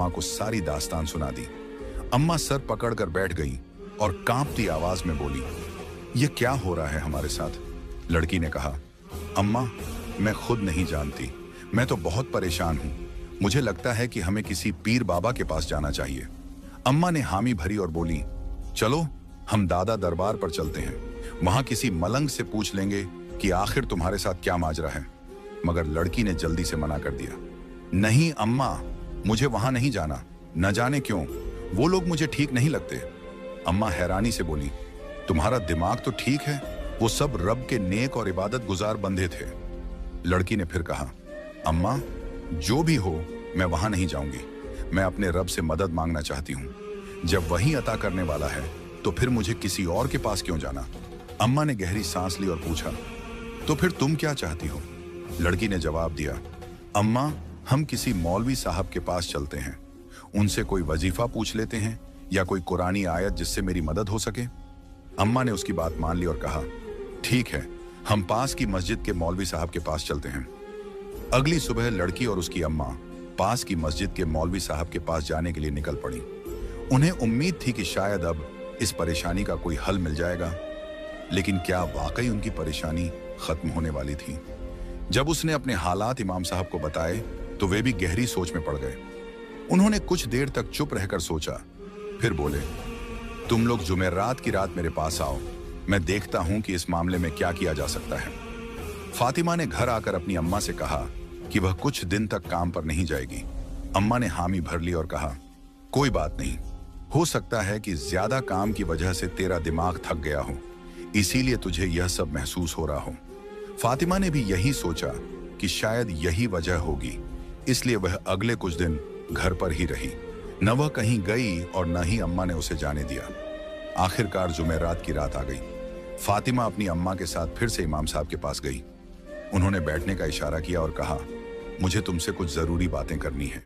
अम्मा को सारी दास्तान सुना दी। अम्मा सर पकड़कर बैठ गई और कांपती आवाज में बोली, ये क्या हो रहा है हमारे साथ? लड़की ने कहा, अम्मा मैं खुद नहीं जानती, मैं तो बहुत परेशान हूं। मुझे लगता है कि हमें किसी पीर बाबा के पास जाना चाहिए। अम्मा ने हामी भरी और बोली, चलो हम दादा दरबार पर चलते हैं, वहां किसी मलंग से पूछ लेंगे कि आखिर तुम्हारे साथ क्या माजरा है। मगर लड़की ने जल्दी से मना कर दिया, नहीं अम्मा, मुझे वहां नहीं जाना, न जाने क्यों, वो लोग मुझे ठीक नहीं लगते। अम्मा हैरानी से बोली, तुम्हारा दिमाग तो ठीक है, वो सब रब के नेक और इबादत गुजार बंदे थे। लड़की ने फिर कहा, अम्मा जो भी हो मैं वहां नहीं जाऊंगी, मैं अपने रब से मदद मांगना चाहती हूं। जब वही अता करने वाला है तो फिर मुझे किसी और के पास क्यों जाना? अम्मा ने गहरी सांस ली और पूछा, तो फिर तुम क्या चाहती हो? लड़की ने जवाब दिया, अम्मा हम किसी मौलवी साहब के पास चलते हैं, उनसे कोई वजीफा पूछ लेते हैं या कोई कुरानी आयत जिससे मेरी मदद हो सके। अम्मा ने उसकी बात मान ली और कहा, ठीक है, हम पास की मस्जिद के मौलवी साहब के पास चलते हैं। अगली सुबह लड़की और उसकी अम्मा पास की मस्जिद के मौलवी साहब के पास जाने के लिए निकल पड़ी। उन्हें उम्मीद थी कि शायद अब इस परेशानी का कोई हल मिल जाएगा, लेकिन क्या वाकई उनकी परेशानी खत्म होने वाली थी? जब उसने अपने हालात इमाम साहब को बताए तो वे भी गहरी सोच में पड़ गए। उन्होंने कुछ देर तक चुप रहकर सोचा, फिर बोले, तुम लोग जुमेरात की रात मेरे पास आओ, मैं देखता हूं कि इस मामले में क्या किया जा सकता है। फातिमा ने घर आकर अपनी अम्मा से कहा कि वह कुछ दिन तक काम पर नहीं जाएगी। अम्मा ने हामी भर ली और कहा, कोई बात नहीं, हो सकता है कि ज्यादा काम की वजह से तेरा दिमाग थक गया हो, इसीलिए तुझे यह सब महसूस हो रहा हो। फातिमा ने भी यही सोचा कि शायद यही वजह होगी, इसलिए वह अगले कुछ दिन घर पर ही रही। न वह कहीं गई और न ही अम्मा ने उसे जाने दिया। आखिरकार जुमेरात की रात आ गई। फातिमा अपनी अम्मा के साथ फिर से इमाम साहब के पास गई। उन्होंने बैठने का इशारा किया और कहा, मुझे तुमसे कुछ जरूरी बातें करनी है।